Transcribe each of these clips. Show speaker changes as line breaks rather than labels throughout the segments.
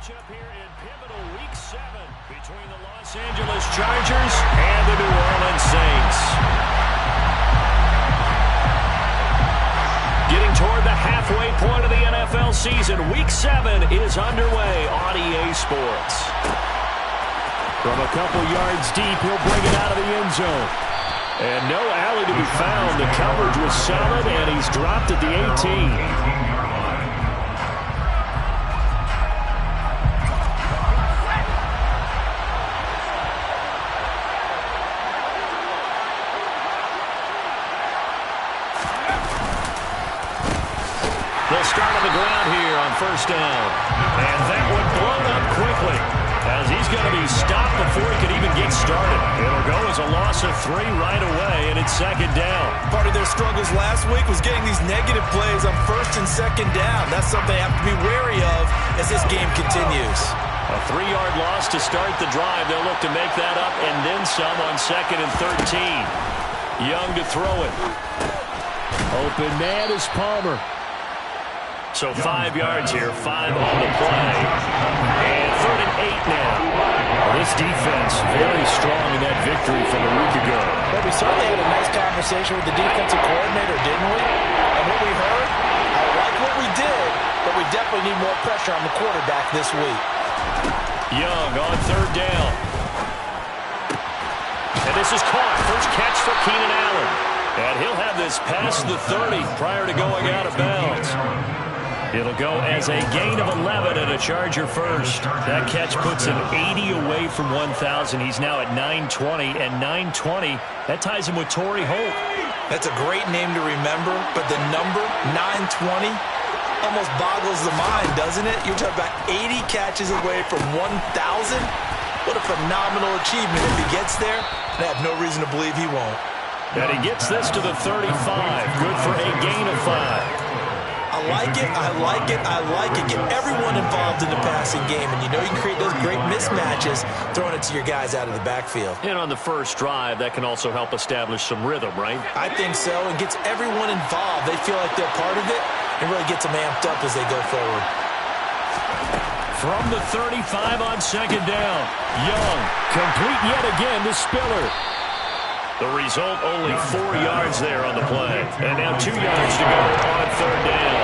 matchup here in pivotal Week 7 between the Los Angeles Chargers and the New Orleans Saints. Getting toward the halfway point of the NFL season, Week 7 is underway on EA Sports. From a couple yards deep, he'll bring it out of the end zone. And no alley to be found. The coverage was solid, and he's dropped at the 18. They'll start on the ground here on first down. And that one blown up quickly as he's going to be stopped before he could even get started. It'll go as a loss of 3 right away, and it's second down.
Part of their struggles last week was getting these negative plays on first and second down. That's something they have to be wary of as this game continues.
A 3-yard loss to start the drive. They'll look to make that up and then some on second and 13. Young to throw it. Open man is Palmer. So 5 yards here, 5 on the play. And 3rd and 8 now. Well, this defense very strong in that victory from a week ago.
But we certainly had a nice conversation with the defensive coordinator, didn't we? And what we heard, I like what we did, but we definitely need more pressure on the quarterback this week.
Young on 3rd down. And this is caught. First catch for Keenan Allen. And he'll have this past the 30 prior to going out of bounds. It'll go as a gain of 11 and a Charger first. That catch puts him 80 away from 1,000. He's now at 920, and 920, that ties him with Torrey Holt.
That's a great name to remember, but the number, 920, almost boggles the mind, doesn't it? You're talking about 80 catches away from 1,000? What a phenomenal achievement. If he gets there, I have no reason to believe he won't.
And he gets this to the 35. Good for a gain of 5.
I like it, I like it, I like it. Get everyone involved in the passing game, and you know you can create those great mismatches throwing it to your guys out of the backfield.
And on the first drive, that can also help establish some rhythm, right?
I think so, and gets everyone involved. They feel like they're part of it, and really gets them amped up as they go forward.
From the 35 on second down, Young, complete yet again to Spiller. The result, only 4 yards there on the play. And now 2 yards to go on 3rd down.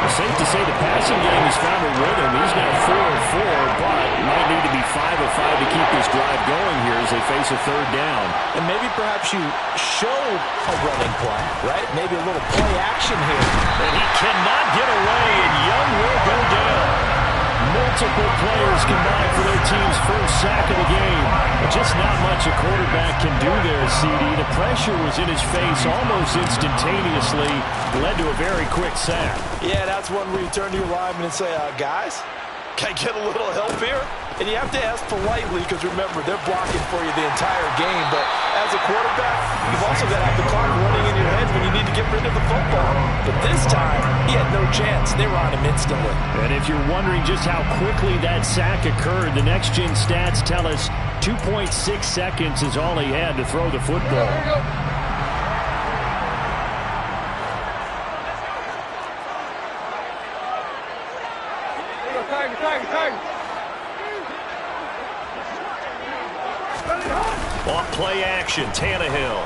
It's safe to say the passing game has found a rhythm. He's now 4 of 4, but might need to be 5 of 5 to keep this drive going here as they face a 3rd down.
And maybe perhaps you show a running play, right? Maybe a little play action here.
And he cannot get away, and Young will go down.
Multiple players combined for their team's first sack of the game. But just not much a quarterback can do there, CD. The pressure was in his face almost instantaneously. Led to a very quick sack.
Yeah, that's one where you turn to your lineman and say, guys, can I get a little help here? And you have to ask politely because, remember, they're blocking for you the entire game. But as a quarterback, you've also got to have the clock running in your head when you need to get rid of the football. But this time, he had no chance. They were on him instantly.
And if you're wondering just how quickly that sack occurred, the next-gen stats tell us 2.6 seconds is all he had to throw the football.
Off play action, Tannehill.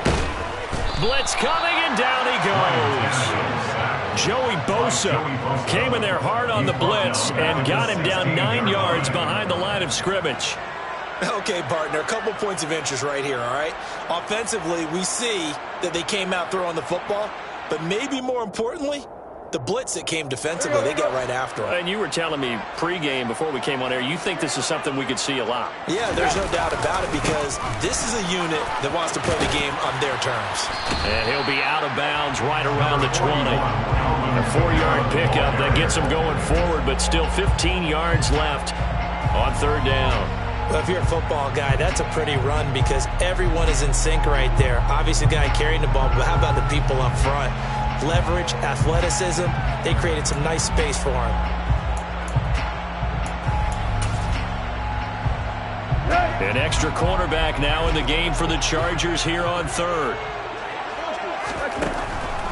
Blitz coming, and down he goes. Joey Bosa came in there hard on the blitz and got him down 9 yards behind the line of scrimmage.
Okay, partner, a couple points of interest right here, all right? Offensively, we see that they came out throwing the football, but maybe more importantly, the blitz that came defensively, they got right after him.
And you were telling me pregame before we came on air, you think this is something we could see a lot.
Yeah, there's no doubt about it because this is a unit that wants to play the game on their terms.
And he'll be out of bounds right around the 20. A 4-yard pickup that gets him going forward, but still 15 yards left on 3rd down.
Well, if you're a football guy, that's a pretty run because everyone is in sync right there. Obviously, the guy carrying the ball, but how about the people up front? Leverage, athleticism, they created some nice space for him.
An extra cornerback now in the game for the Chargers here on 3rd.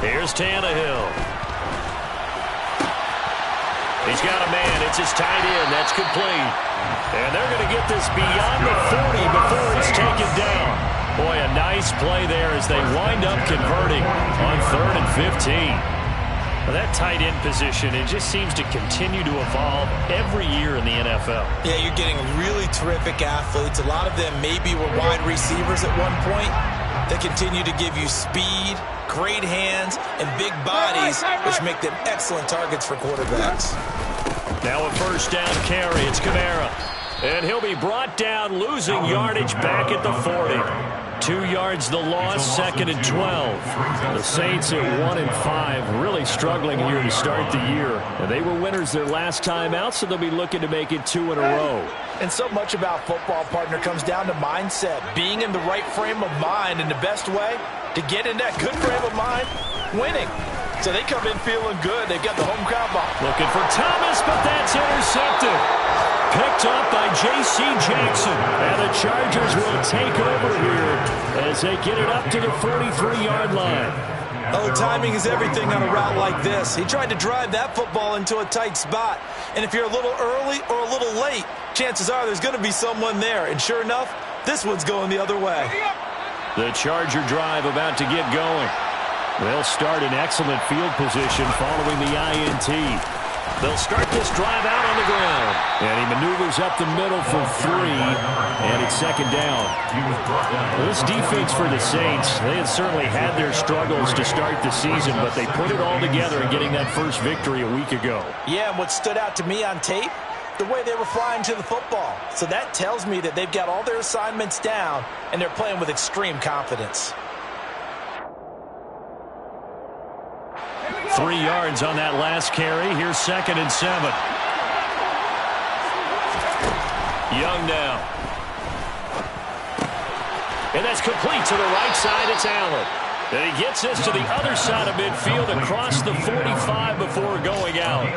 Here's Tannehill. He's got a man. It's his tight end. That's complete. And they're going to get this beyond the 40 before he's taken down. Boy, a nice play there as they wind up converting on 3rd and 15. Well, that tight end position, it just seems to continue to evolve every year in the NFL.
Yeah, you're getting really terrific athletes. A lot of them maybe were wide receivers at one point. They continue to give you speed, great hands, and big bodies, which make them excellent targets for quarterbacks.
Now a first down carry. It's Kamara. And he'll be brought down, losing yardage back at the 40. 2 yards the loss, 2nd and 12. The Saints at 1-5, really struggling here to start the year. And they were winners their last time out, so they'll be looking to make it 2 in a row.
And so much about football, partner, comes down to mindset. Being in the right frame of mind, and the best way to get in that good frame of mind, winning. So they come in feeling good. They've got the home crowd behind.
Looking for Thomas, but that's intercepted. Picked up by J.C. Jackson. And the Chargers will take over here as they get it up to the 43-yard line.
Oh, timing is everything on a route like this. He tried to drive that football into a tight spot. And if you're a little early or a little late, chances are there's going to be someone there. And sure enough, this one's going the other way.
The Charger drive about to get going. They'll start in excellent field position following the INT. They'll start this drive out on the ground. And he maneuvers up the middle for 3. And it's 2nd down. Well, this defense for the Saints, they had certainly had their struggles to start the season, but they put it all together in getting that first victory a week ago.
Yeah, and what stood out to me on tape, the way they were flying to the football. So that tells me that they've got all their assignments down, and they're playing with extreme confidence.
3 yards on that last carry. Here's 2nd and 7. Young now. And that's complete to the right side. It's Allen. And he gets this to the other side of midfield across the 45 before going out.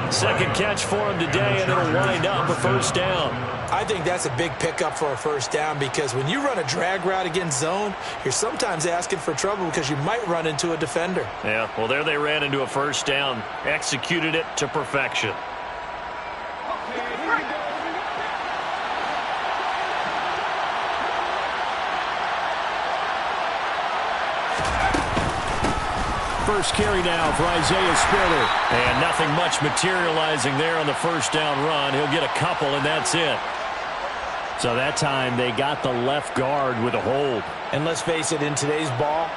2nd catch for him today, and it'll wind up a first down.
I think that's a big pickup for a first down because when you run a drag route against zone, you're sometimes asking for trouble because you might run into a defender.
Yeah, well, there they ran into a first down, executed it to perfection. First carry now for Isaiah Spiller. And nothing much materializing there on the first down run. He'll get a couple, and that's it. So that time they got the left guard with a hold.
And let's face it, in today's ball,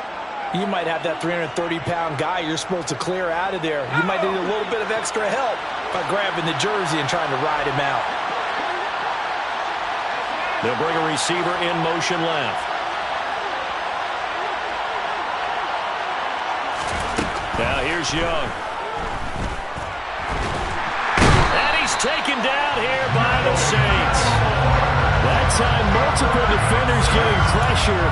you might have that 330-pound guy you're supposed to clear out of there. You might need a little bit of extra help by grabbing the jersey and trying to ride him out.
They'll bring a receiver in motion left. Now here's Young. And he's taken down here by the Saints. That time, multiple defenders getting pressure,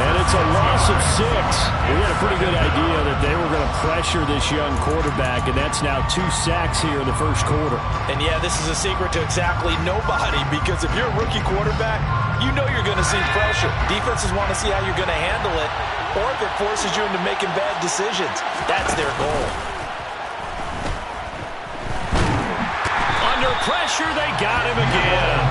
and it's a loss of 6. We had a pretty good idea that they were going to pressure this young quarterback, and that's now 2 sacks here in the first quarter.
And yeah, this is a secret to exactly nobody, because if you're a rookie quarterback, you know you're going to see pressure. Defenses want to see how you're going to handle it, or if it forces you into making bad decisions. That's their goal.
Under pressure, they got him again.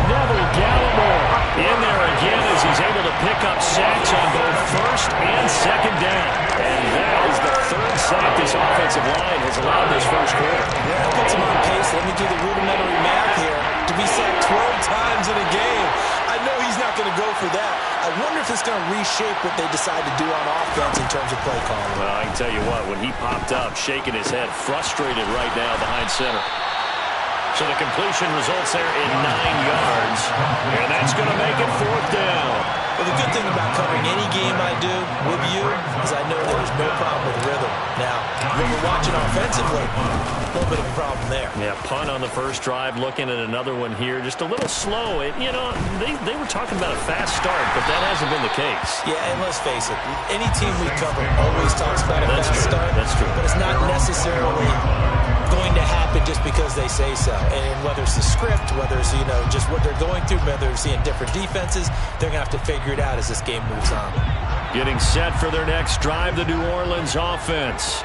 Neville Gallimore in there again as he's able to pick up sacks on both first and second down. And that is the 3rd sack this offensive line has allowed this first quarter.
Yeah, that puts him on pace. Let me do the rudimentary math here. To be sacked 12 times in a game, I know he's not going to go for that. I wonder if it's going to reshape what they decide to do on offense in terms of play calling.
Well, I can tell you what, when he popped up, shaking his head, frustrated right now behind center. So the completion results there in 9 yards. And that's going to make it 4th down.
Well, the good thing about covering any game I do with you is I know there's no problem with rhythm. Now, when we're watching offensively, a little bit of a problem there.
Yeah, punt on the first drive, looking at another one here. Just a little slow. You know, they were talking about a fast start, but that hasn't been the case.
Yeah, and let's face it, any team we cover always talks about a fast start.
That's true.
But it's not necessarily going to happen just because they say so. And whether it's the script, whether it's, just what they're going through, whether they're seeing different defenses, they're going to have to figure it out as this game moves on.
Getting set for their next drive, the New Orleans offense.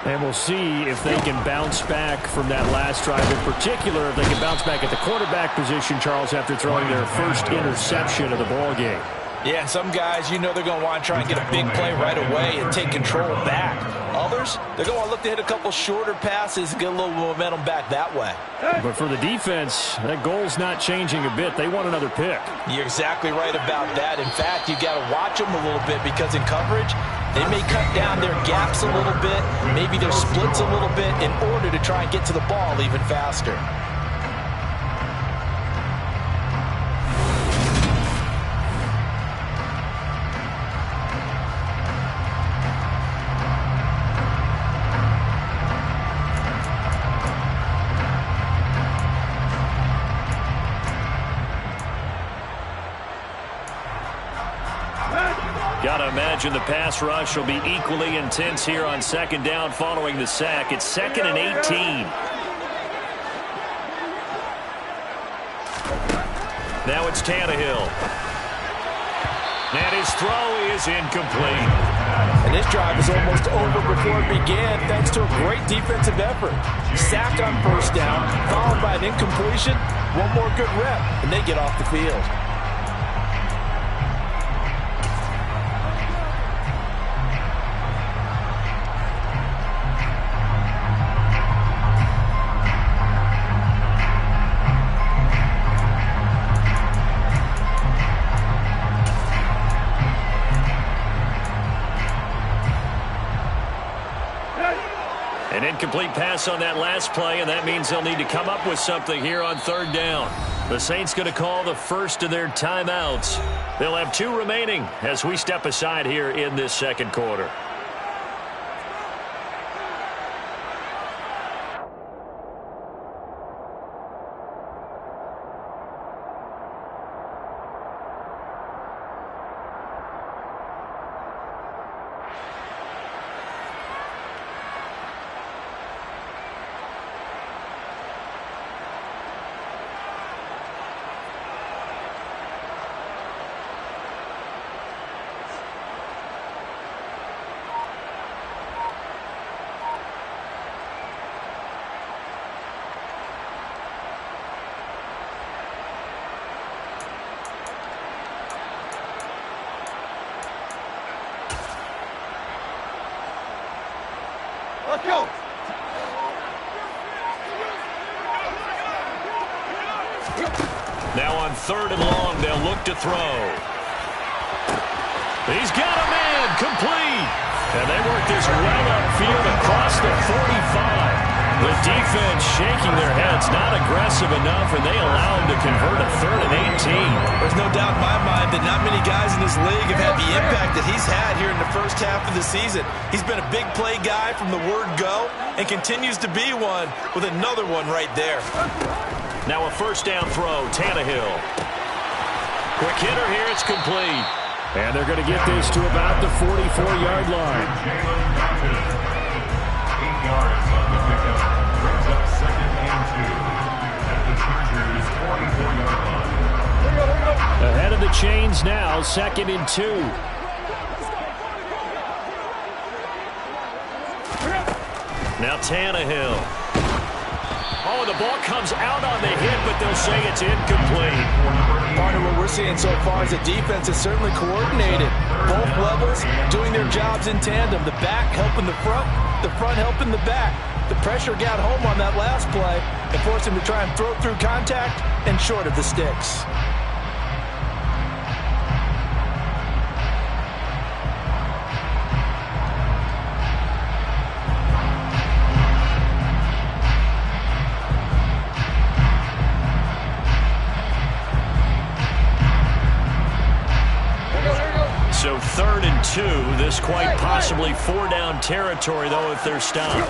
And we'll see if they can bounce back from that last drive. In particular, if they can bounce back at the quarterback position, Charles, after throwing their first interception of the ballgame.
Yeah, and some guys, you know they're going to want to try and get a big play right away and take control back. Others, they're going to want to look to hit a couple shorter passes and get a little momentum back that way.
But for the defense, that goal's not changing a bit. They want another pick.
You're exactly right about that. In fact, you got to watch them a little bit because in coverage, they may cut down their gaps a little bit, maybe their splits a little bit in order to try and get to the ball even faster.
Got to imagine the pass rush will be equally intense here on second down following the sack. It's 2nd and 18. Now it's Tannehill. And his throw is incomplete.
And this drive is almost over before it began thanks to a great defensive effort. Sacked on first down, followed by an incompletion. One more good rep, and they get off the field.
An incomplete pass on that last play, and that means they'll need to come up with something here on third down. The Saints going to call the first of their timeouts. They'll have 2 remaining as we step aside here in this second quarter.
Let's go.
Now on 3rd and long, they'll look to throw. He's got a man, complete. And they work this well upfield across the 45. The defense shaking their heads, not aggressive enough, and they allow him to convert a 3rd and 18.
There's no doubt in my mind that not many guys in this league have had the impact that he's had here in the first half of the season. He's been a big play guy from the word go and continues to be one with another one right there.
Now a first down throw, Tannehill. Quick hitter here, it's complete.
And they're going to get this to about the 44-yard line.
8 yards on the pickup. Brings up 2nd and 2 at the Chargers' 44-yard line.
Ahead of the chains now, 2nd and 2.
Now Tannehill. Oh, the ball comes out on the hit, but they'll say it's incomplete.
Partner, what we're seeing so far is the defense is certainly coordinated. Both levels doing their jobs in tandem. The back helping the front helping the back. The pressure got home on that last play and forced him to try and throw through contact and short of the sticks.
So 3rd and 2, this quite possibly 4-down territory, though, if they're stopped.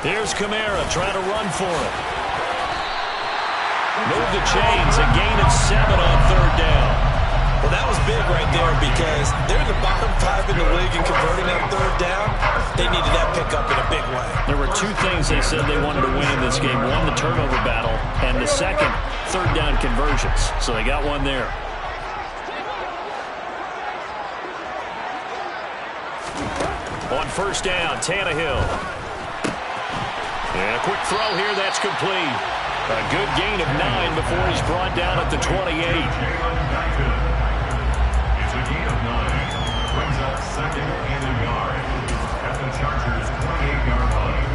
Here's Kamara trying to run for it. Move the chains, a gain of 7 on 3rd down.
Well, that was big right there because they're the bottom 5 in the league in converting on 3rd down. They needed that pickup in a big way.
There were 2 things they said they wanted to win in this game. One, the turnover battle, and the second, 3rd down conversions. So they got one there. On first down. Tannehill. And a quick throw here. That's complete. A good gain of 9 before he's brought down at the 28.
It's a gain of 9. Brings up second and a yard at the Chargers' 28-yard line.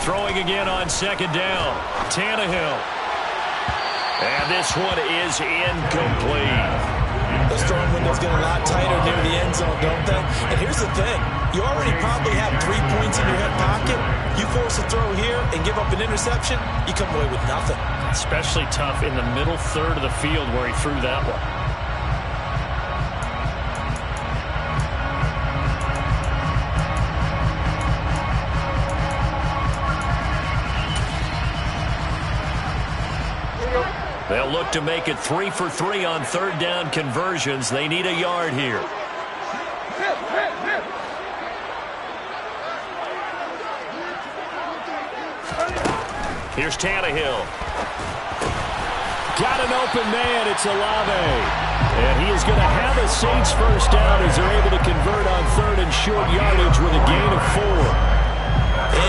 Throwing again on second down. Tannehill. And this one is incomplete.
Those throwing windows get a lot tighter near the end zone, don't they? And here's the thing. You already probably have 3 points in your hip pocket. You force a throw here and give up an interception, you come away with nothing.
Especially tough in the middle third of the field where he threw that one.
They'll look to make it 3 for 3 on third down conversions. They need a yard here. Here's Tannehill.
Got an open man. It's Olave. And he is going to have a Saints first down as they're able to convert on third and short yardage with a gain of 4.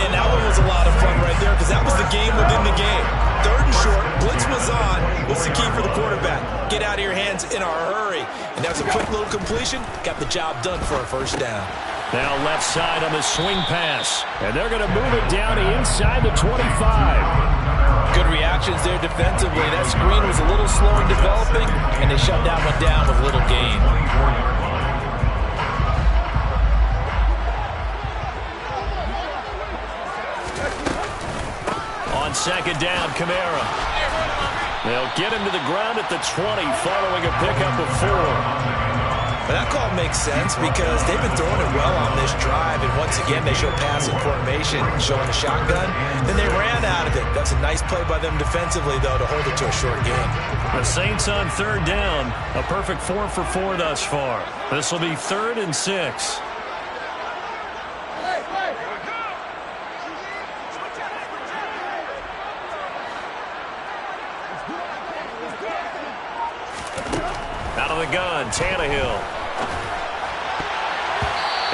And that one was a lot of fun right there because that was the game within the game. Third and short, blitz was on. What's the key for the quarterback? Get out of your hands in a hurry. And that was a quick little completion. Got the job done for a first down.
Now left side on the swing pass.
And they're going to move it down inside the 25.
Good reactions there defensively. That screen was a little slow in developing, and they shut that one down with little gain.
On second down, Kamara. They'll get him to the ground at the 20 following a pickup of 4.
But that call makes sense because they've been throwing it well on this drive, and once again they show passing formation, showing the shotgun. Then they ran out of it. That's a nice play by them defensively, though, to hold it to a short game.
The Saints on third down, a perfect 4 for 4 thus far. This will be 3rd and 6. Out of the gun, Tannehill.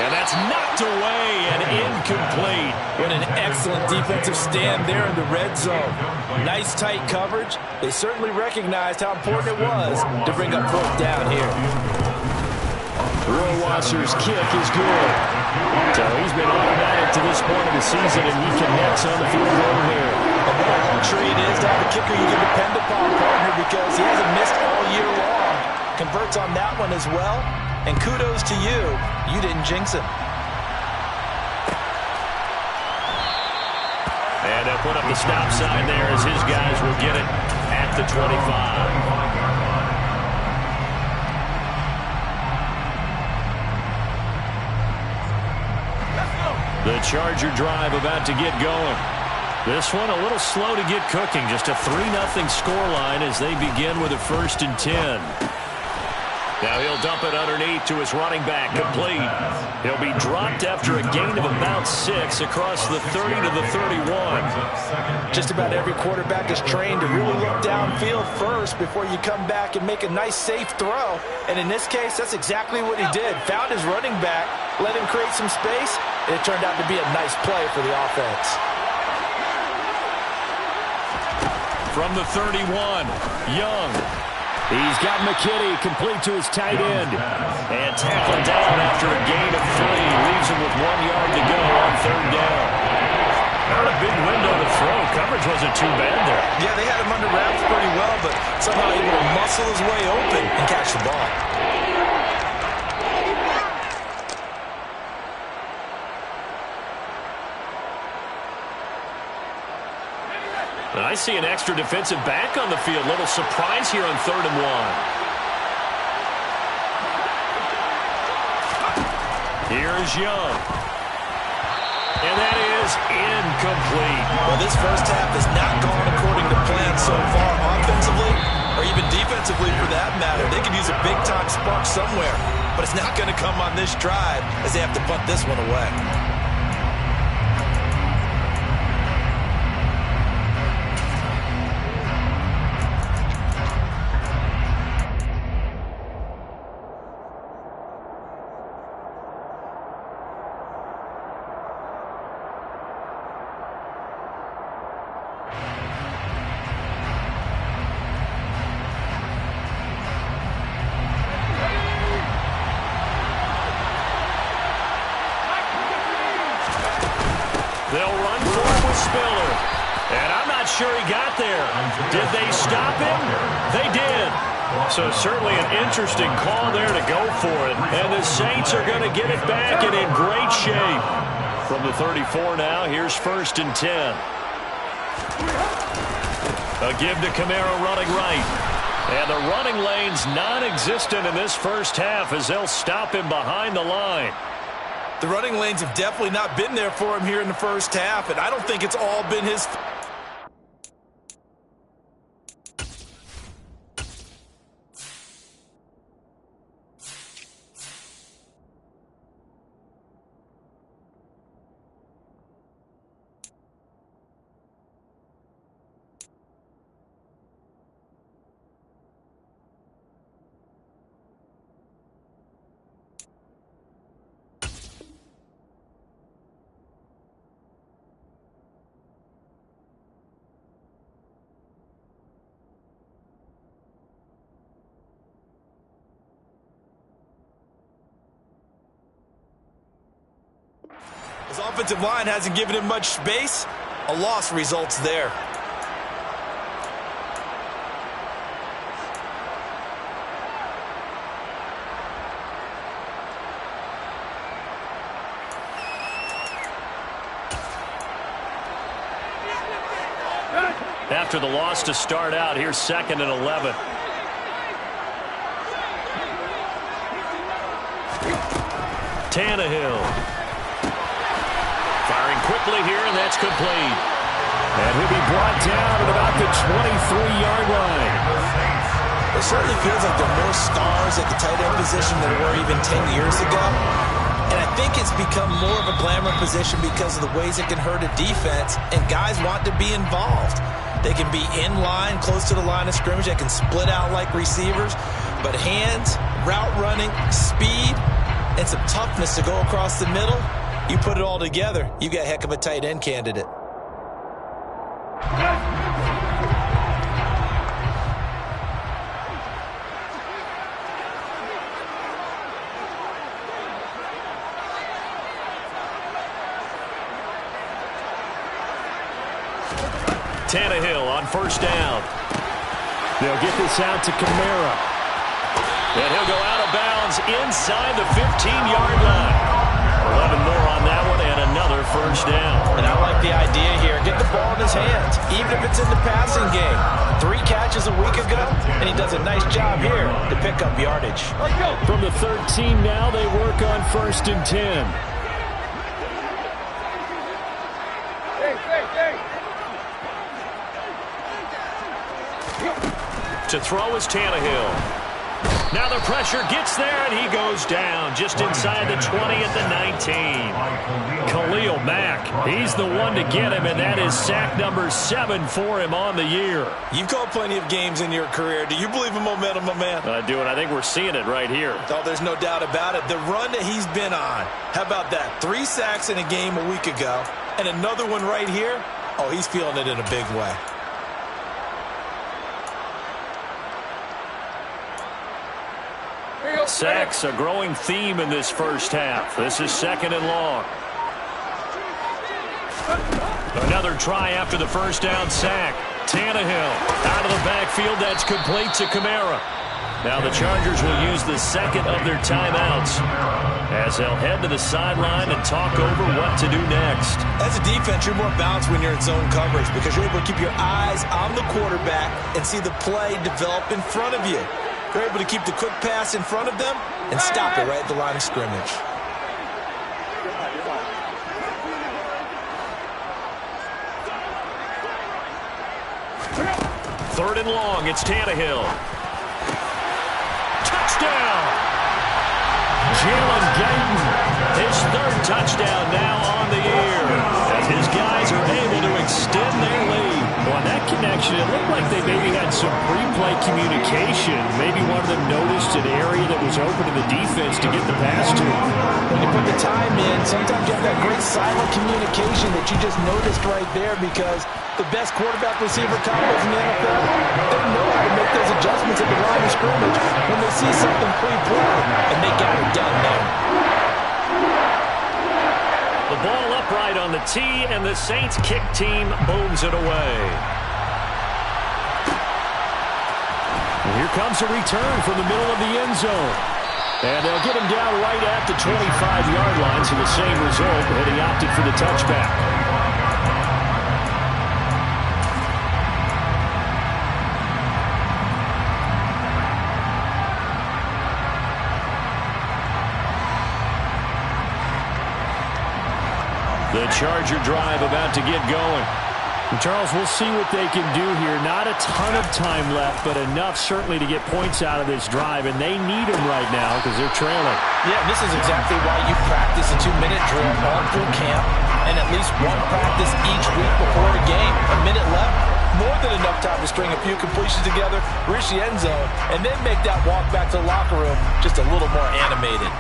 And that's knocked away and incomplete.
What an excellent defensive stand there in the red zone. Nice tight coverage. They certainly recognized how important it was to bring up fourth down here.
Rohrwasser's kick is good. So he's been automatic to this point of the season, and he connects on the field goal here.
And what a luxury it is to have a kicker you can depend upon, partner, because he hasn't missed all year long. Converts on that one as well. And kudos to you. You didn't jinx him.
And they'll put up the stop sign there as his guys will get it at the 25. The Charger drive about to get going. This one a little slow to get cooking. Just a 3-0 scoreline as they begin with a 1st and 10. Now he'll dump it underneath to his running back, complete. He'll be dropped after a gain of about 6 across the 30 to the 31.
Just about every quarterback is trained to really look downfield first before you come back and make a nice, safe throw. And in this case, that's exactly what he did. Found his running back, let him create some space, and it turned out to be a nice play for the offense.
From the 31, Young.
He's got McKinney complete to his tight end.
And tackled down after a gain of 3. Leaves him with 1 yard to go on third down. Not a big window to throw. Coverage wasn't too bad there.
Yeah, they had him under wraps pretty well, but somehow able to muscle his way open and catch the ball.
And I see an extra defensive back on the field. Little surprise here on 3rd and 1. Here's Young. And that is incomplete.
Well, this first half has not gone according to plan so far offensively, or even defensively for that matter. They could use a big-time spark somewhere, but it's not going to come on this drive as they have to punt this one away.
Spiller. And I'm not sure he got there. Did they stop him? They did. So certainly an interesting call there to go for it. And the Saints are going to get it back and in great shape. From the 34 now, here's 1st and 10. A give to Kamara running right. And the running lane's non-existent in this first half as they'll stop him behind the line.
The running lanes have definitely not been there for him here in the first half, and I don't think it's all been his. His offensive line hasn't given him much space. A loss results there.
After the loss to start out, here's 2nd and 11. Tannehill. Firing quickly here, and that's complete.
And he'll be brought down at about the 23-yard line.
It certainly feels like there are more stars at the tight end position than there were even 10 years ago. And I think it's become more of a glamour position because of the ways it can hurt a defense, and guys want to be involved. They can be in line, close to the line of scrimmage. They can split out like receivers. But hands, route running, speed, and some toughness to go across the middle, you put it all together, you got a heck of a tight end candidate.
Tannehill on 1st down.
They'll get this out to Kamara.
And he'll go out of bounds inside the 15-yard line. 11 more on that one and another 1st down.
And I like the idea here. Get the ball in his hands, even if it's in the passing game. 3 catches a week ago, and he does a nice job here to pick up yardage.
From the 13 now, they work on 1st and 10.
To throw is Tannehill. Now the pressure gets there, and he goes down just inside the 20 at the 19. Khalil Mack, he's the one to get him, and that is sack number 7 for him on the year.
You've called plenty of games in your career. Do you believe in momentum, my man?
I do, and I think we're seeing it right here.
Oh, there's no doubt about it. The run that he's been on, how about that? 3 sacks in a game a week ago, and another one right here. Oh, he's feeling it in a big way.
Sacks, a growing theme in this first half. This is 2nd and long. Another try after the 1st down sack. Tannehill out of the backfield. That's complete to Kamara. Now the Chargers will use the 2nd of their timeouts as they'll head to the sideline and talk over what to do next.
As a defense, you're more balanced when you're in zone coverage because you're able to keep your eyes on the quarterback and see the play develop in front of you. You're able to keep the quick pass in front of them and stop it right at the line of scrimmage.
Third and long, it's Tannehill. Touchdown! Jalen Guyton, his 3rd touchdown now on the year. As his guys are able to extend their lead.
Well, on that connection, it looked like they maybe had some pre-play communication. Maybe one of them noticed an area that was open to the defense to get the pass to.
When you put the time in, sometimes you have that great silent communication that you just noticed right there because the best quarterback receiver combos in the NFL, they know how to make those adjustments at the line of scrimmage when they see something pre-play, and they got it done there.
The ball upright on the tee, and the Saints kick team booms it away. And here comes a return from the middle of the end zone. And they'll get him down right at the 25-yard line, so the same result, but he opted for the touchback. The Charger drive about to get going.
And Charles, we'll see what they can do here. Not a ton of time left, but enough certainly to get points out of this drive, and they need them right now because they're trailing.
Yeah, this is exactly why you practice a 2-minute drill all through camp and at least one practice each week before a game. A minute left, more than enough time to string a few completions together, reach the end zone, and then make that walk back to the locker room just a little more animated.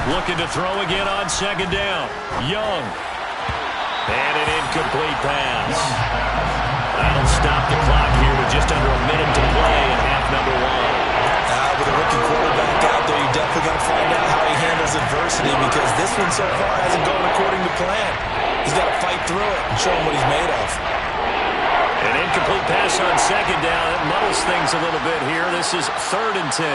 Looking to throw again on second down. Young. And an incomplete pass. That'll stop the clock here with just under a minute to play in half number one.
With a rookie quarterback out there, you definitely got to find out how he handles adversity, because this one so far hasn't gone according to plan. He's got to fight through it and show him what he's made of.
An incomplete pass on second down. It muddles things a little bit here. This is 3rd and 10.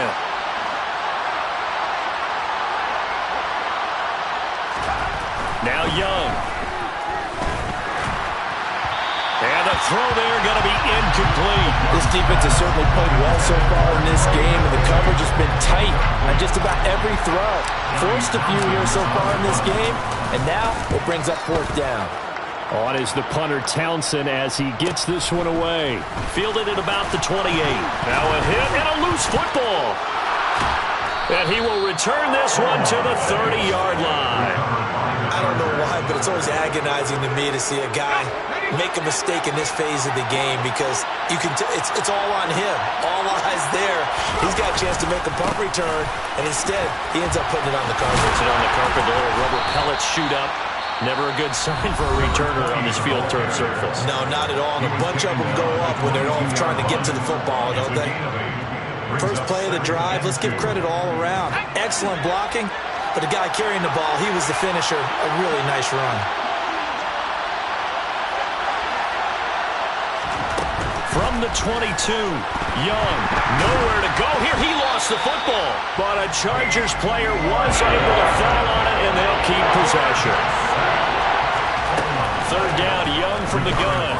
Now Young. And the throw there going to be incomplete.
This defense has certainly played well so far in this game, and the coverage has been tight on just about every throw. Forced a few here so far in this game, and now it brings up 4th down.
On is the punter Townsend as he gets this one away.
Fielded at about the 28. Now a hit and a loose football. And he will return this one to the 30-yard line.
I don't know why, but it's always agonizing to me to see a guy make a mistake in this phase of the game, because you can it's all on him. All eyes there. He's got a chance to make a punt return, and instead he ends up putting it on the carpet.
Puts it on the carpet. The little rubber pellets shoot up. Never a good sign for a returner on this field turf surface.
No, not at all. And a bunch of them go up when they're all trying to get to the football, don't they? First play of the drive, let's give credit all around. Excellent blocking, but the guy carrying the ball, he was the finisher. A really nice run.
From the 22, Young, nowhere to go here. He lost the football, but a Chargers player was able to fall on it, and they'll keep possession. 3rd down, Young from the gun.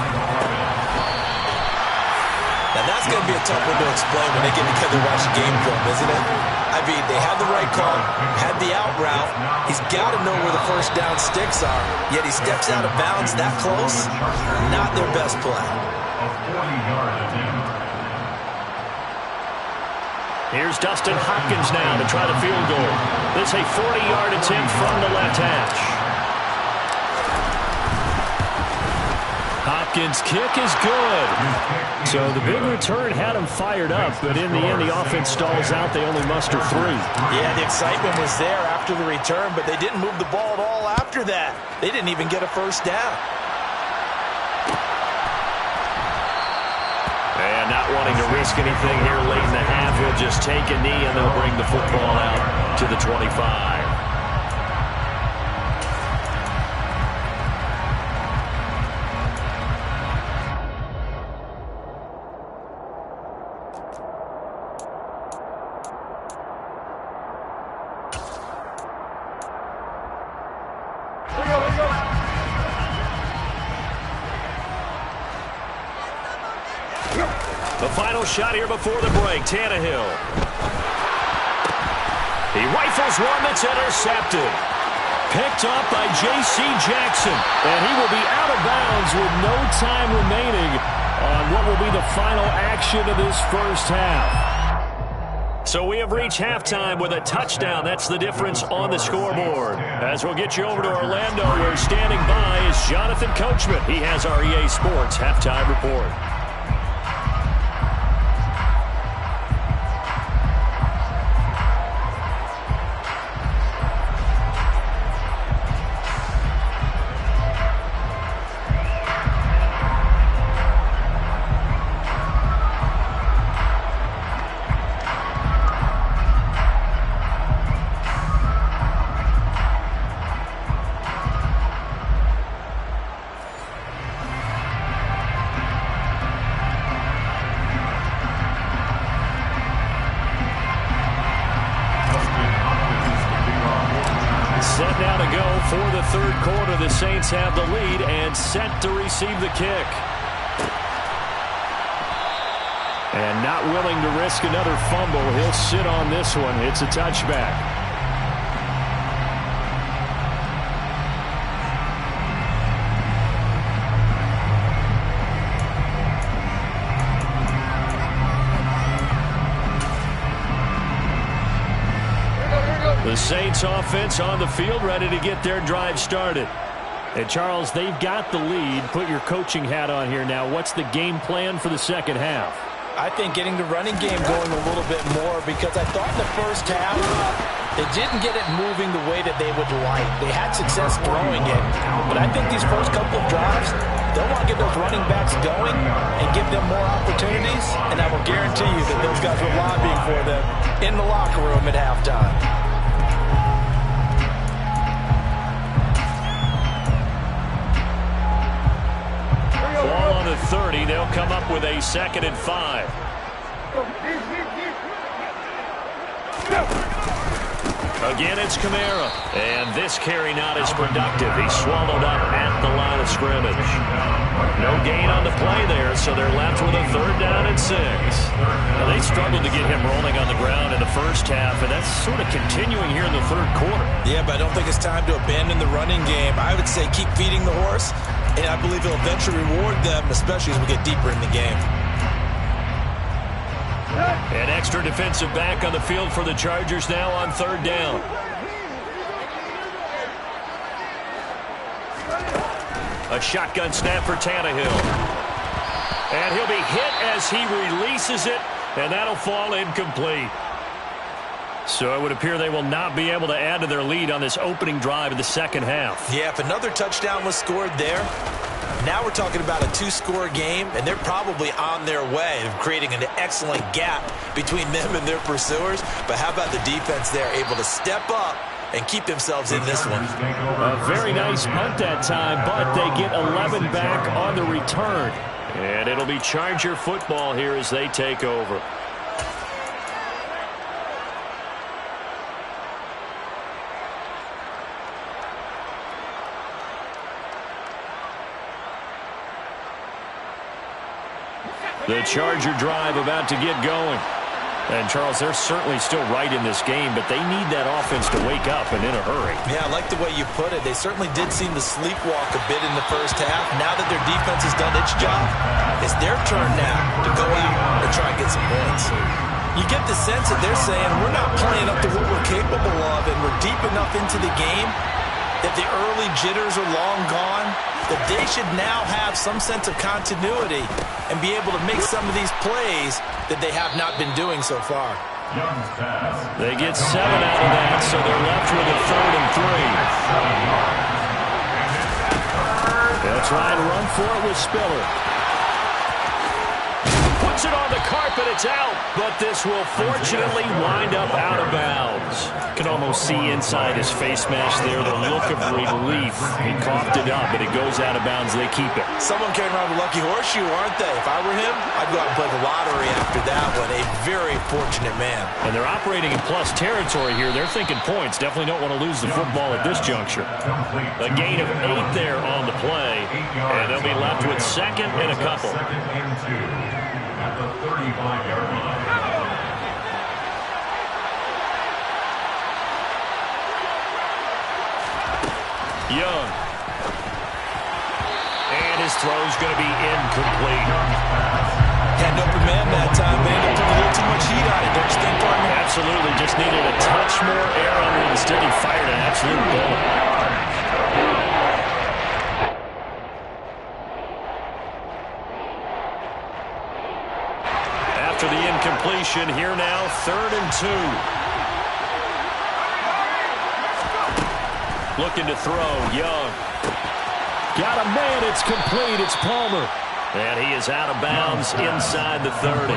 Now that's going to be a tough one to explain when they get together and watch the game film, isn't it? I mean, they had the right call, had the out route. He's got to know where the first down sticks are, yet he steps out of bounds that close. Not their best play.
Here's Dustin Hopkins now to try the field goal. This is a 40-yard attempt from the left hash. Hopkins' kick is good.
So the big return had him fired up, but in the end, the offense stalls out. They only muster 3.
Yeah, the excitement was there after the return, but they didn't move the ball at all after that. They didn't even get a first down.
And not wanting to risk anything here late in the half, he'll just take a knee, and they'll bring the football out to the 25. The final shot here before the break, Tannehill. He rifles one that's intercepted. Picked up by J.C. Jackson. And he will be out of bounds with no time remaining on what will be the final action of this first half. So we have reached halftime with a touchdown. That's the difference on the scoreboard. As we'll get you over to Orlando, where standing by is Jonathan Coachman. He has our EA Sports halftime report. For the third quarter, the Saints have the lead and set to receive the kick. And not willing to risk another fumble, he'll sit on this one. It's a touchback. The Saints offense on the field, ready to get their drive started. And Charles, they've got the lead. Put your coaching hat on here now. What's the game plan for the second half?
I think getting the running game going a little bit more, because I thought in the first half they didn't get it moving the way that they would like. They had success throwing it, but I think these first couple of drives, they'll want to get those running backs going and give them more opportunities, and I will guarantee you that those guys were lobbying for them in the locker room at halftime.
Ball on the 30. They'll come up with a 2nd and 5. Again, it's Kamara. And this carry not as productive. He's swallowed up at the line of scrimmage. No gain on the play there, so they're left with a 3rd down and 6. Now, they struggled to get him rolling on the ground in the first half, and that's sort of continuing here in the third quarter.
Yeah, but I don't think it's time to abandon the running game. I would say keep feeding the horse, and I believe it'll eventually reward them, especially as we get deeper in the game.
An extra defensive back on the field for the Chargers now on 3rd down. A shotgun snap for Tannehill. And he'll be hit as he releases it, and that'll fall incomplete. So it would appear they will not be able to add to their lead on this opening drive of the second half.
Yeah, if another touchdown was scored there, now we're talking about a 2-score game, and they're probably on their way of creating an excellent gap between them and their pursuers. But how about the defense there, able to step up and keep themselves in this one?
A very nice punt that time, but they get 11 back on the return. And it'll be Charger football here as they take over. The Charger drive about to get going. And, Charles, they're certainly still right in this game, but they need that offense to wake up and in a hurry.
Yeah, I like the way you put it. They certainly did seem to sleepwalk a bit in the first half. Now that their defense has done its job, it's their turn now to go out and try and get some points. You get the sense that they're saying we're not playing up to what we're capable of, and we're deep enough into the game that the early jitters are long gone, that they should now have some sense of continuity and be able to make some of these plays that they have not been doing so far.
They get 7 out of that, so they're left with a 3rd and 3. They'll try and run for it with Spiller. Puts it on the carpet, it's out, but this will fortunately wind up out of bounds. You can almost see inside his face mask there the look of relief. He coughed it up, but it goes out of bounds. They keep it.
Someone came around with a lucky horseshoe, aren't they? If I were him, I'd go out and play the lottery after that one. A very fortunate man.
And they're operating in plus territory here. They're thinking points. Definitely don't want to lose the football at this juncture. A gain of 8 there on the play, and they'll be left with 2nd and a couple.
At the 35-yard line.
Young. And his throw's going to be incomplete.
Had an open man that time, but ended up putting a little too much heat on it, don't you think, partner?
Absolutely. Just needed a touch more air under it. Instead, he fired an absolute bullet. After the incompletion, here now, 3rd and 2. Looking to throw, Young. Got a man, it's complete, it's Palmer. And he is out of bounds inside the 30.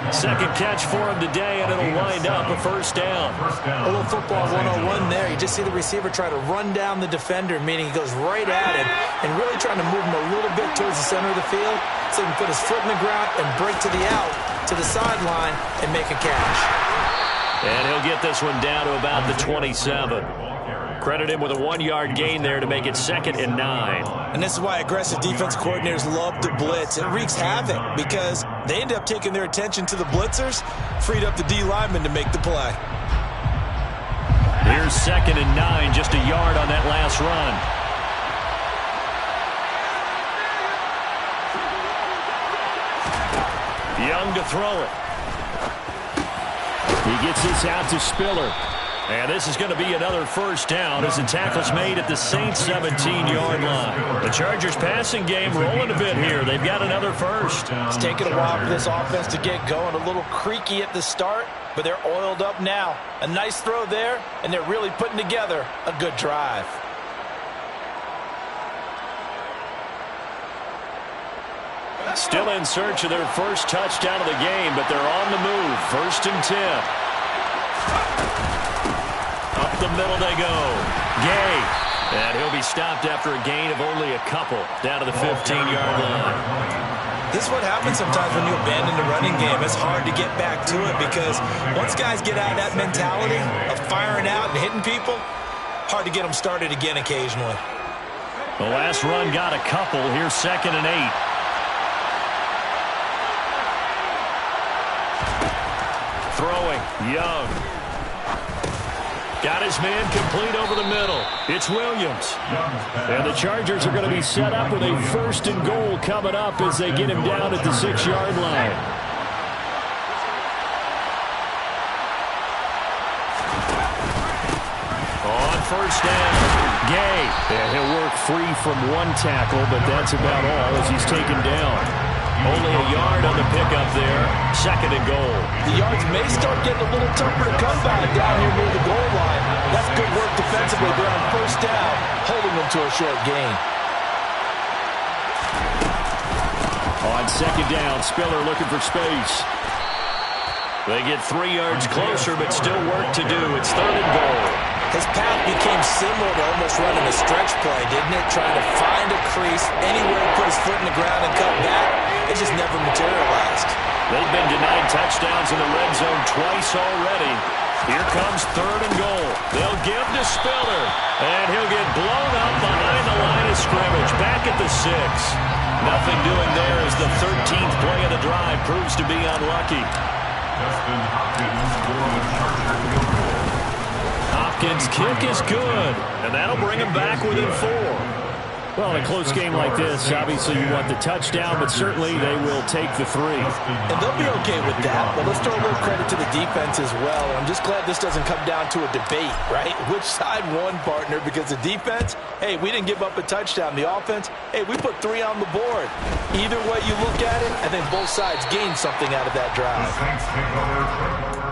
2nd catch for him today, and it'll wind up a 1st down.
A little football 101 there. You just see the receiver try to run down the defender, meaning he goes right at him and really trying to move him a little bit towards the center of the field so he can put his foot in the ground and break to the out, to the sideline, and make a catch.
And he'll get this one down to about the 27. Credit him with a 1-yard gain there to make it 2nd and 9.
And this is why aggressive defense coordinators love to blitz. It wreaks havoc because they end up taking their attention to the blitzers, freed up the D lineman to make the play.
Here's 2nd and 9, just a yard on that last run. Young to throw it.
He gets this out to Spiller.
And this is going to be another first down as the tackle's made at the Saints' 17-yard line. The Chargers passing game rolling a bit here. They've got another first.
It's taken a while for this offense to get going. A little creaky at the start, but they're oiled up now. A nice throw there, and they're really putting together a good drive.
Still in search of their first touchdown of the game, but they're on the move. 1st and 10. Up the middle they go. Gay. And he'll be stopped after a gain of only a couple down to the 15-yard line.
This is what happens sometimes when you abandon the running game. It's hard to get back to it because once guys get out of that mentality of firing out and hitting people, hard to get them started again occasionally.
The last run got a couple. Here's 2nd and 8. Throwing, Young. Got his man complete over the middle. It's Williams.
And the Chargers are going to be set up with a 1st and goal coming up as they get him down at the 6-yard line.
On 1st down, Gay.
And he'll work free from one tackle, but that's about all as he's taken down.
Only a yard on the pickup there. 2nd and goal.
The yards may start getting a little tougher to come by down here near the goal line. That's good work defensively there on 1st down, holding them to a short gain.
On 2nd down, Spiller looking for space.
They get 3 yards closer, but still work to do. It's 3rd and goal.
His path became similar to almost running a stretch play, didn't it? Trying to find a crease, anywhere to put his foot in the ground and cut back. It just never materialized.
They've been denied touchdowns in the red zone twice already. Here comes 3rd and goal. They'll give to Spiller, and he'll get blown up behind the line of scrimmage. Back at the 6. Nothing doing there as the 13th play of the drive proves to be unlucky.
Justin Hopkins for the Chargers field goal.
Hopkins' kick is good, and that'll bring him back within 4.
Well, in a close game like this, obviously you want the touchdown, but certainly they will take the 3.
And they'll be okay with that, but let's throw a little credit to the defense as well. I'm just glad this doesn't come down to a debate, right? Which side won, partner? Because the defense, hey, we didn't give up a touchdown. The offense, hey, we put 3 on the board. Either way you look at it, I think both sides gained something out of that drive.
The Saints take over.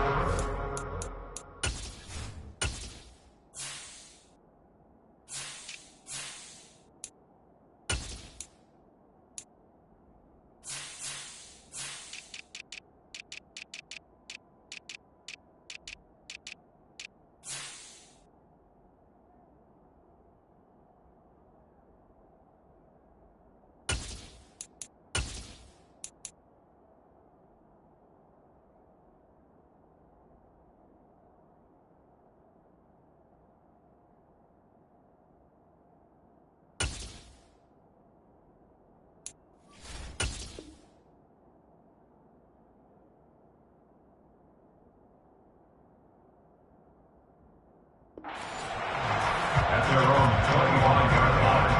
At their own 21-yard line.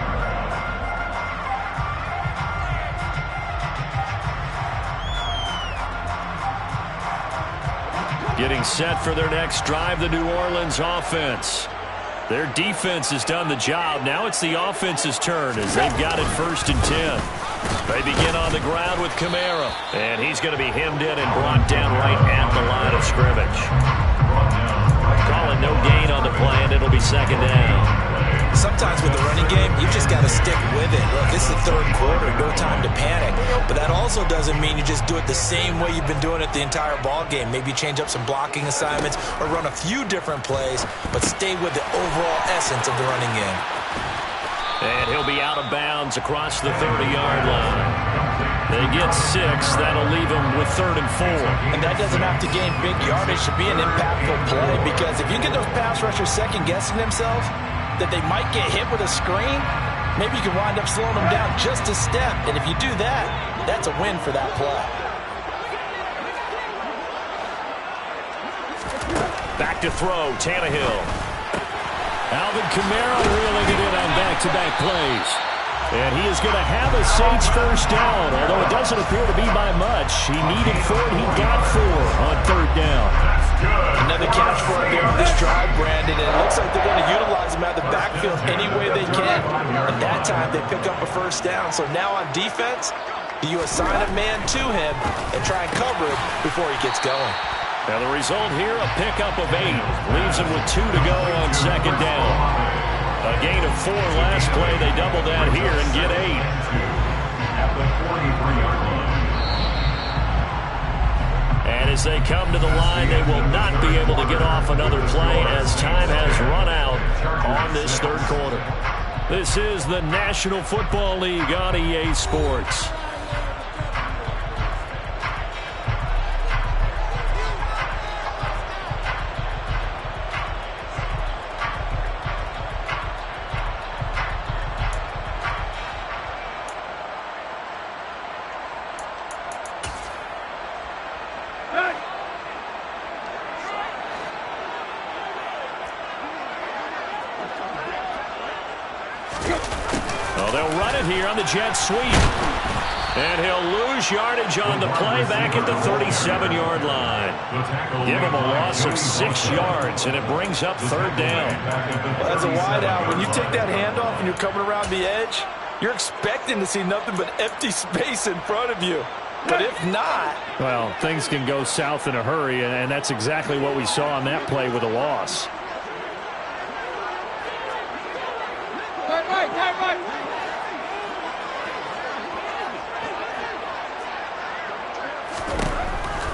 Getting set for their next drive, the New Orleans offense. Their defense has done the job. Now it's the offense's turn as they've got it 1st and 10. They begin on the ground with Kamara, and he's going to be hemmed in and brought down right at the line of scrimmage. Calling no gain on the play, and it'll be 2nd down.
Sometimes with the running game, you just got to stick with it. Look, this is the 3rd quarter, no time to panic. But that also doesn't mean you just do it the same way you've been doing it the entire ball game. Maybe change up some blocking assignments or run a few different plays, but stay with the overall essence of the running game.
And he'll be out of bounds across the 30-yard line. They get 6. That'll leave them with 3rd and 4.
And that doesn't have to gain big yardage to be an impactful play, because if you get those pass rushers second-guessing themselves that they might get hit with a screen, maybe you can wind up slowing them down just a step. And if you do that, that's a win for that play.
Back to throw, Tannehill. Alvin Kamara reeling it in on back-to-back plays. And he is going to have a Saints first down, although it doesn't appear to be by much. He needed 4, and he got 4 on 3rd down.
Another catch for him there on this drive, Brandon, and it looks like they're going to utilize him out of the backfield any way they can. And that time, they pick up a first down. So now on defense, do you assign a man to him and try and cover it before he gets going?
Now the result here, a pickup of 8. Leaves him with 2 to go on 2nd down. A gain of 4 last play. They double that here and get 8.
At the 43-yard line.
And as they come to the line, they will not be able to get off another play as time has run out on this 3rd quarter. This is the National Football League on EA Sports. Well, they'll run it here on the jet sweep. And he'll lose yardage on the play back at the 37-yard line. Give him a loss of 6 yards, and it brings up 3rd down.
Well, as a wideout, when you take that handoff and you're coming around the edge, you're expecting to see nothing but empty space in front of you. But if not...
Well, things can go south in a hurry, and that's exactly what we saw on that play with a loss.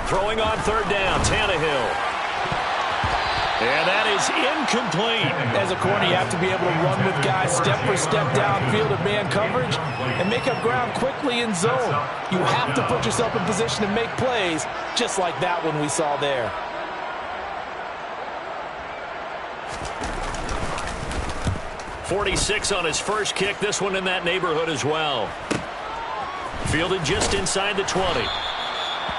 Throwing on 3rd down, Tannehill. And that is incomplete.
As a corner, you have to be able to run with guys step for step downfield of man coverage and make up ground quickly in zone. You have to put yourself in position to make plays, just like that one we saw there.
.46 on his first kick. This one in that neighborhood as well. Fielded just inside the 20.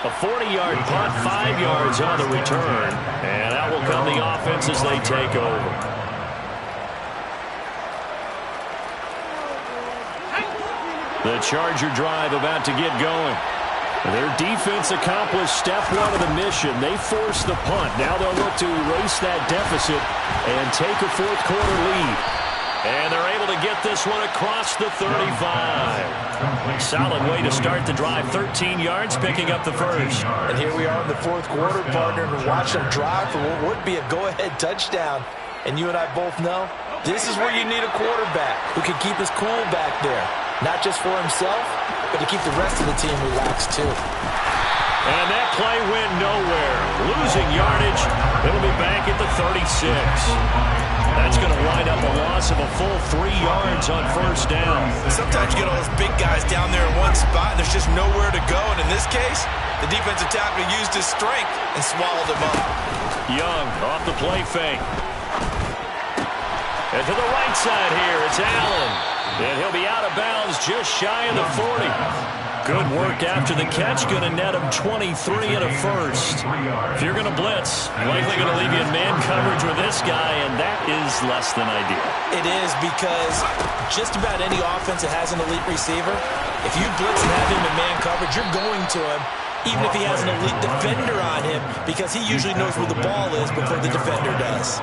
A 40-yard punt, 5 yards on the return. And out will come the offense as they take over. The Charger drive about to get going. Their defense accomplished step 1 of the mission. They forced the punt. Now they'll look to erase that deficit and take a 4th quarter lead. And they're able to get this one across the 35. Solid way to start the drive. 13 yards, picking up the first.
And here we are in the 4th quarter, partner, and watch them drive for what would be a go-ahead touchdown. And you and I both know this is where you need a quarterback who can keep his cool back there. Not just for himself, but to keep the rest of the team relaxed too.
And that play went nowhere. Losing yardage. It'll be back at the 36. That's going to wind up a loss of a full 3 yards on first down.
Sometimes you get all those big guys down there in one spot, and there's just nowhere to go. And in this case, the defensive tackle used his strength and swallowed him up.
Young off the play fake. And to the right side here, it's Allen. And he'll be out of bounds just shy of the 40. Good work after the catch. Going to net him 23 and a first. If you're going to blitz, likely going to leave you in man coverage with this guy, and that is less than ideal.
It is, because just about any offense that has an elite receiver, if you blitz and have him in man coverage, you're going to him, even if he has an elite defender on him, because he usually knows where the ball is before the defender does.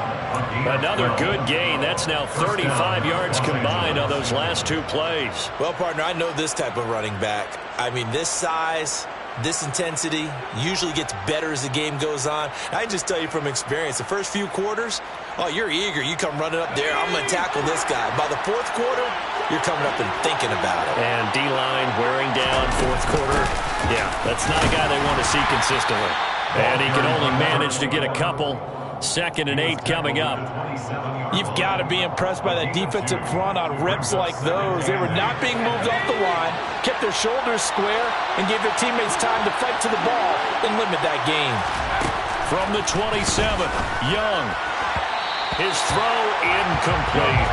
Another good gain. That's now 35 yards combined on those last 2 plays.
Well, partner, I know this type of running back. I mean, this size, this intensity usually gets better as the game goes on. I can just tell you from experience, the first few quarters, oh, you're eager. You come running up there, I'm going to tackle this guy. By the 4th quarter, you're coming up and thinking about it.
And D-line wearing down 4th quarter. Yeah, that's not a guy they want to see consistently. And he can only manage to get a couple. 2nd and 8 coming up.
You've got to be impressed by that defensive front on rips like those. They were not being moved off the line, kept their shoulders square, and gave their teammates time to fight to the ball and limit that game.
From the 27, Young. His throw incomplete.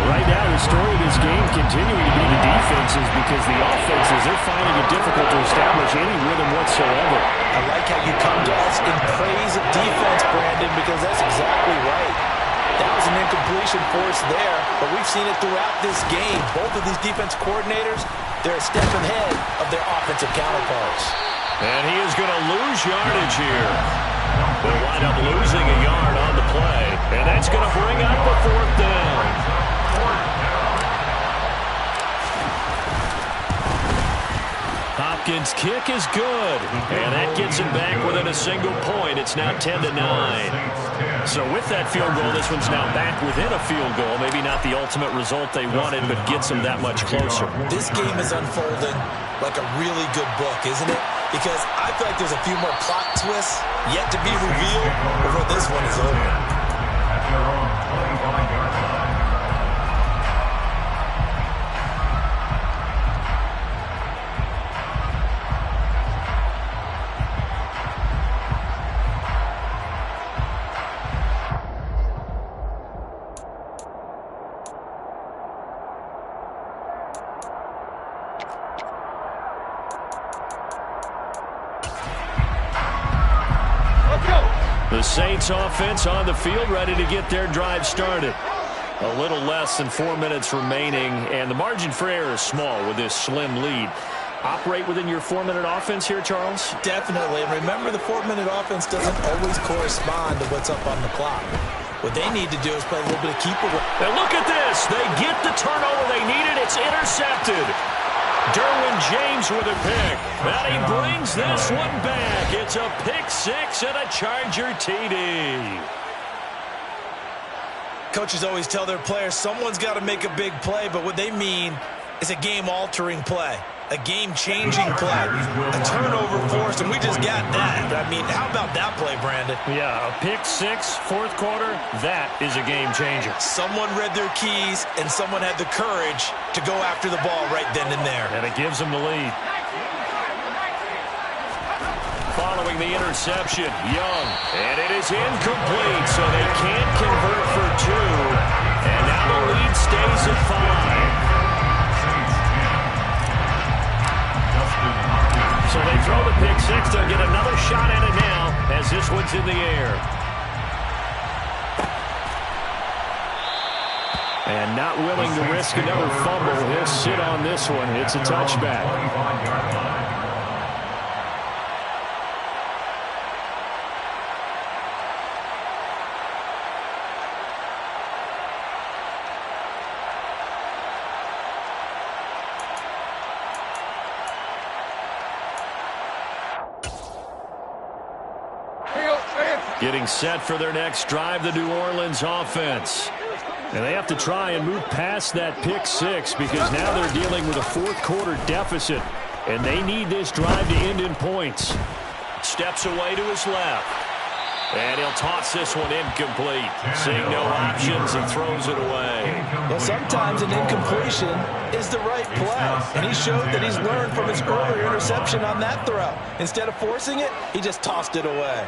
Right now, the story of this game continuing to be the defenses, because the offenses, they're finding it difficult to establish any rhythm whatsoever.
I like how you come to us in praise of defense, Brandon, because that's exactly right. That was an incompletion force there, but we've seen it throughout this game. Both of these defense coordinators, they're a step ahead of their offensive counterparts.
And he is going to lose yardage here. They'll wind up losing a yard on the play, and that's going to bring up a 4th down. Hopkins' kick is good, and that gets him back within a single point. It's now 10-9. So with that field goal, this one's now back within a field goal. Maybe not the ultimate result they wanted, but gets them that much closer.
This game is unfolding like a really good book, isn't it? Because I feel like there's a few more plot twists yet to be revealed before this one is over.
At their own 25-yard line.
The Saints offense on the field, ready to get their drive started. A little less than 4 minutes remaining, and the margin for error is small with this slim lead. Operate within your 4-minute offense here, Charles?
Definitely. And remember, the 4-minute offense doesn't always correspond to what's up on the clock. What they need to do is play a little bit of keeper.
And look at this. They get the turnover they needed. It's intercepted. Derwin James with a pick. And he brings this one back. It's a pick 6 and a Charger TD.
Coaches always tell their players someone's got to make a big play, but what they mean is a game-altering play, a game-changing play, a turnover force, and we just got that. I mean, how about that play, Brandon?
Yeah, a pick 6, 4th quarter, that is a game changer.
Someone read their keys, and someone had the courage to go after the ball right then and there.
And it gives them the lead.
Following the interception, Young, and it is incomplete, so they can't convert for 2. And now the lead stays at 5. So they throw the pick 6. They'll get another shot at it now as this one's in the air. And not willing to risk another fumble. He'll sit on this one. It's a touchback. Getting set for their next drive, the New Orleans offense. And they have to try and move past that pick 6 because now they're dealing with a 4th quarter deficit. And they need this drive to end in points. Steps away to his left. And he'll toss this one incomplete. Seeing no options, he throws it away.
Well, sometimes an incompletion is the right play. And he showed that he's learned from his earlier interception on that throw. Instead of forcing it, he just tossed it away.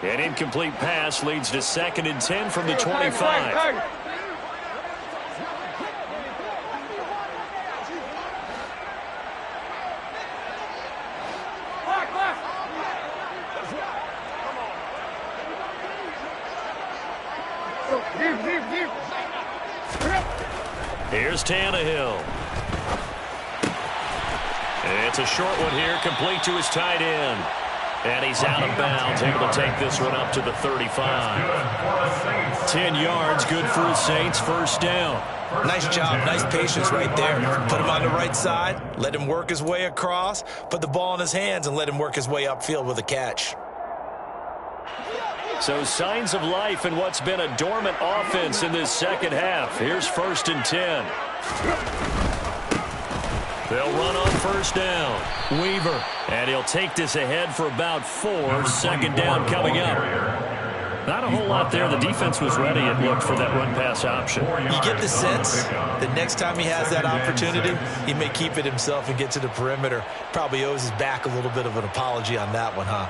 An incomplete pass leads to 2nd and 10 from the 25. Here's Tannehill. It's a short one here, complete to his tight end. And he's out of bounds, able to take this one up to the 35. 10 yards, good for the Saints, 1st down.
Nice job, nice patience right there. Put him on the right side, let him work his way across, put the ball in his hands, and let him work his way upfield with a catch.
So signs of life in what's been a dormant offense in this 2nd half. Here's 1st and 10. They'll run on 1st down. Weaver. And he'll take this ahead for about 4. 2nd down coming up. Not a whole lot there. The defense was ready, it looked, for that run-pass option.
You get the sense that next time he has that opportunity, he may keep it himself and get to the perimeter. Probably owes his back a little bit of an apology on that one, huh?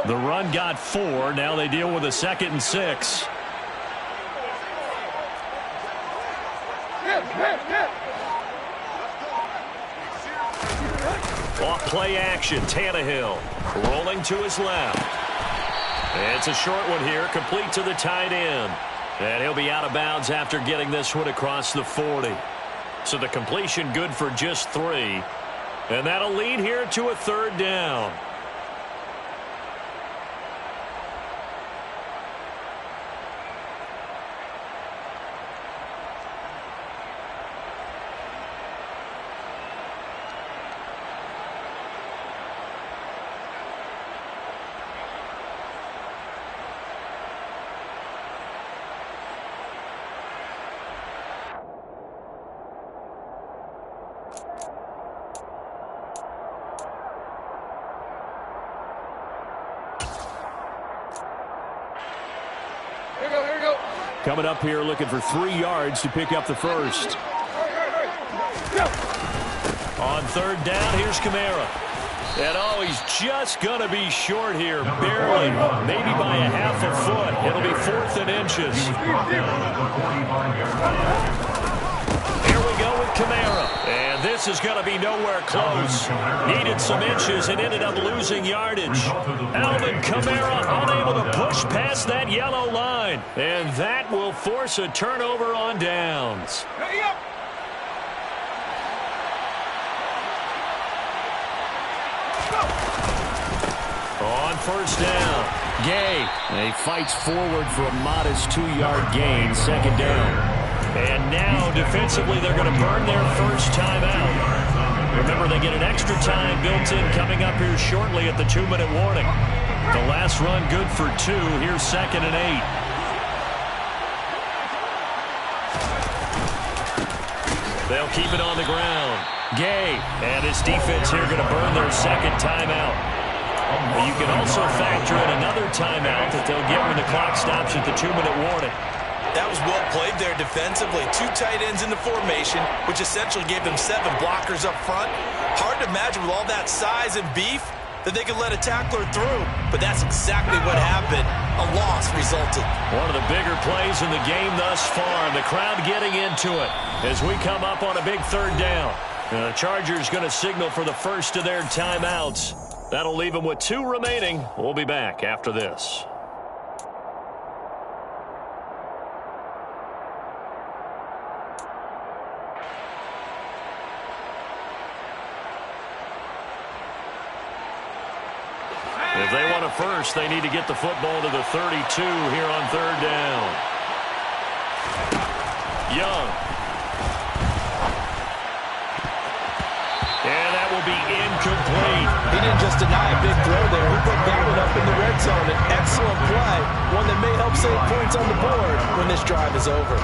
The run got 4. Now they deal with a 2nd and 6. Off play action. Tannehill rolling to his left. It's a short one here, complete to the tight end. And he'll be out of bounds after getting this one across the 40. So the completion good for just 3. And that'll lead here to a 3rd down. Coming up here looking for 3 yards to pick up the first. On 3rd down, here's Kamara. And oh, he's just going to be short here. Barely, maybe by a half a foot. It'll be 4th and inches. Here we go with Kamara. And this is going to be nowhere close. Needed some inches and ended up losing yardage. Alvin Kamara unable to push past that yellow line. And that will force a turnover on downs. On 1st down, Gay. He fights forward for a modest 2-yard gain, 2nd down. And now, defensively, they're going to burn their first timeout. Remember, they get an extra time built in coming up here shortly at the 2-minute warning. The last run good for 2. Here's 2nd and 8. They'll keep it on the ground. Gay and his defense here going to burn their 2nd timeout. But you can also factor in another timeout that they'll get when the clock stops at the 2-minute warning.
That was well played there defensively. 2 tight ends in the formation, which essentially gave them 7 blockers up front. Hard to imagine with all that size and beef that they could let a tackler through. But that's exactly what happened. A loss resulted.
One of the bigger plays in the game thus far. And the crowd getting into it as we come up on a big 3rd down. The Chargers going to signal for the first of their timeouts. That'll leave them with 2 remaining. We'll be back after this. If they want a first, they need to get the football to the 32 here on 3rd down. Young. And that will be incomplete.
He didn't just deny a big throw there. He put that one up in the red zone. An excellent play. One that may help save points on the board when this drive is over.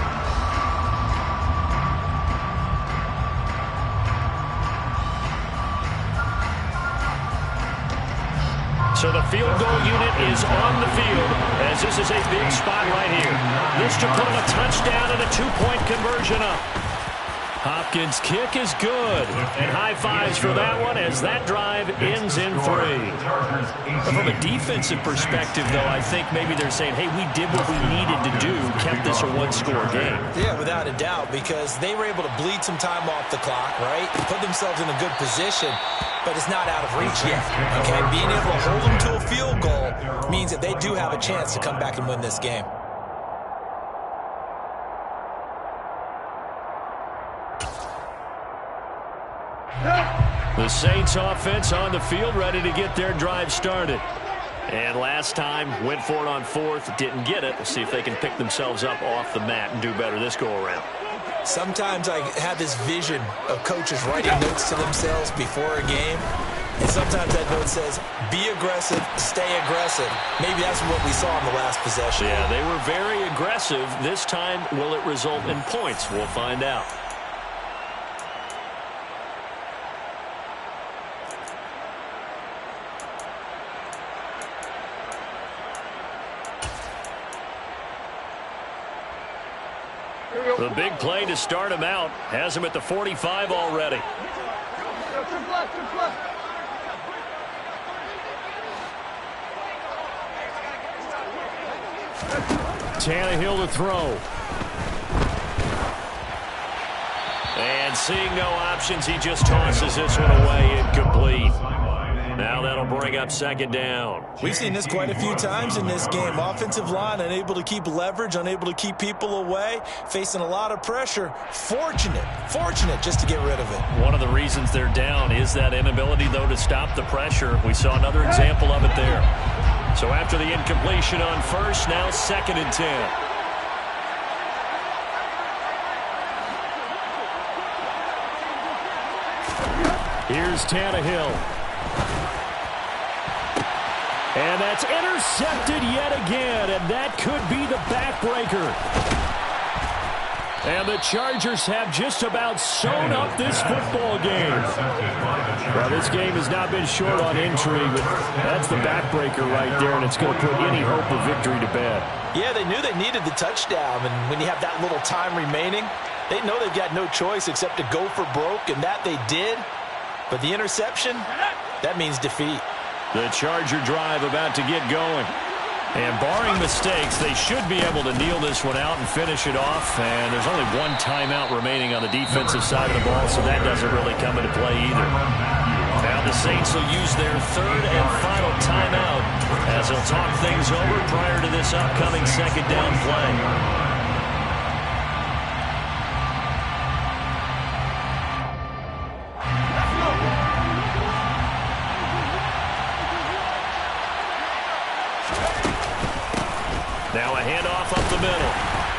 So the field goal unit is on the field as this is a big spot right here. This to put a touchdown and a 2-point conversion up. Hopkins' kick is good. And high fives for that one as that drive ends in 3. From a defensive perspective, though, I think maybe they're saying, hey, we did what we needed to do, kept this a 1-score game.
Yeah, without a doubt, because they were able to bleed some time off the clock, right? Put themselves in a good position, but it's not out of reach yet. Okay, being able to hold them to a field goal means that they do have a chance to come back and win this game.
The Saints offense on the field ready to get their drive started. And last time went for it on 4th, didn't get it. We'll see if they can pick themselves up off the mat and do better this go around.
Sometimes I have this vision of coaches writing notes to themselves before a game. And sometimes that note says, be aggressive, stay aggressive. Maybe that's what we saw in the last possession.
Yeah, they were very aggressive. This time, will it result in points? We'll find out. The big play to start him out has him at the 45 already.
Tannehill to throw.
And seeing no options, he just tosses this one away, incomplete. Now that'll bring up second down.
We've seen this quite a few times in this game. Offensive line unable to keep leverage, unable to keep people away, facing a lot of pressure. Fortunate just to get rid of it.
One of the reasons they're down is that inability, though, to stop the pressure. We saw another example of it there. So after the incompletion on first, now 2nd and 10.
Here's Tannehill. And that's intercepted yet again, and that could be the backbreaker. And the Chargers have just about sewn up this football game. Well, this game has not been short on intrigue, but that's the backbreaker right there, and it's going to put any hope of victory to bed.
Yeah, they knew they needed the touchdown, and when you have that little time remaining, they know they've got no choice except to go for broke, and that they did. But the interception, that means defeat.
The Charger drive about to get going. And barring mistakes, they should be able to kneel this one out and finish it off. And there's only one timeout remaining on the defensive side of the ball, so that doesn't really come into play either. Now the Saints will use their 3rd and final timeout as they'll talk things over prior to this upcoming 2nd down play. Now a handoff up the middle.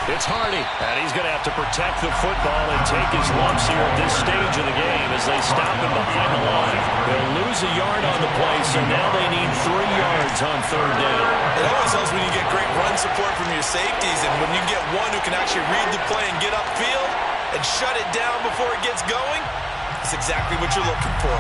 It's Hardy, and he's going to have to protect the football and take his lumps here at this stage of the game as they stop him behind the line. They'll lose a yard on the play, so now they need 3 yards on 3rd down.
It always helps when you get great run support from your safeties, and when you get one who can actually read the play and get upfield and shut it down before it gets going, that's exactly what you're looking for.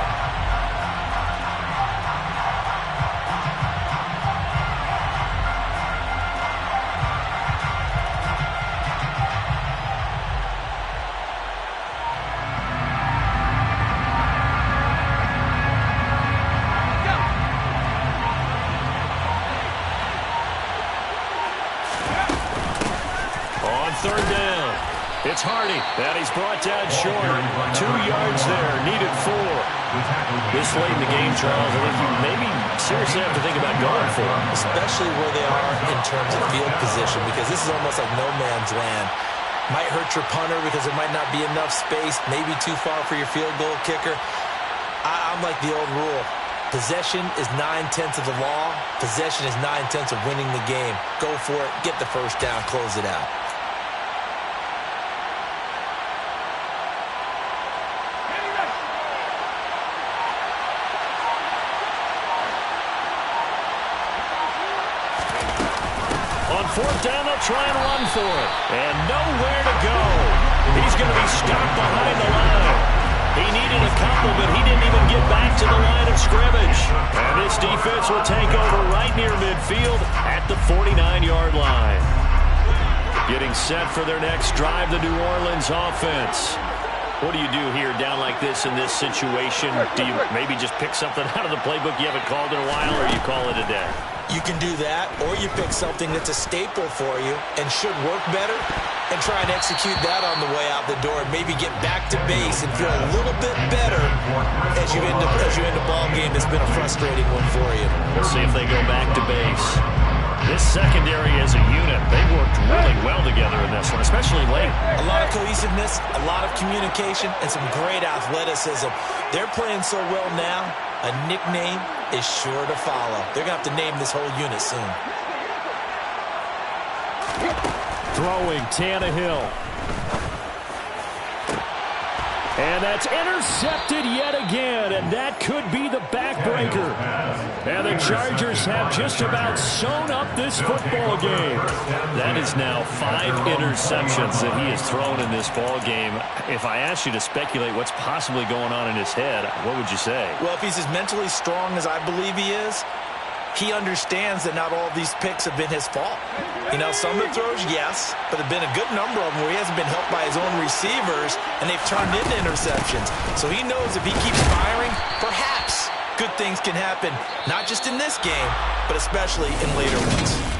It's Hardy, and he's brought down short. 2 yards there, needed 4. This late in the game, Charles, I think you maybe seriously have to think about going for it.
Especially where they are in terms of field position, because this is almost like no man's land. Might hurt your punter because there might not be enough space, maybe too far for your field goal kicker. I'm like the old rule. Possession is 9/10 of the law. Possession is 9/10 of winning the game. Go for it, get the first down, close it out.
On 4th down, they'll try and run for it. And nowhere to go. He's going to be stopped behind the line. He needed a couple, but he didn't even get back to the line of scrimmage. And this defense will take over right near midfield at the 49-yard line. Getting set for their next drive, the New Orleans offense. What do you do here down like this in this situation? Do you maybe just pick something out of the playbook you haven't called in a while, or you call it a day?
You can do that, or you pick something that's a staple for you and should work better and try and execute that on the way out the door and maybe get back to base and feel a little bit better as you end a ball game that's been a frustrating one for you.
We'll see if they go back to base. This secondary as a unit, they worked really well together in this one, especially late.
A lot of cohesiveness, a lot of communication, and some great athleticism. They're playing so well now, a nickname is sure to follow. They're going to have to name this whole unit soon.
Throwing, Tannehill. And that's intercepted yet again, and that could be the backbreaker. And the Chargers have just about sewn up this football game.
That is now 5 interceptions that he has thrown in this ball game. If I asked you to speculate what's possibly going on in his head, what would you say?
Well, if he's as mentally strong as I believe he is, he understands that not all of these picks have been his fault. You know, some of the throws, yes, but there have been a good number of them where he hasn't been helped by his own receivers, and they've turned into interceptions. So he knows if he keeps firing, perhaps good things can happen, not just in this game, but especially in later ones.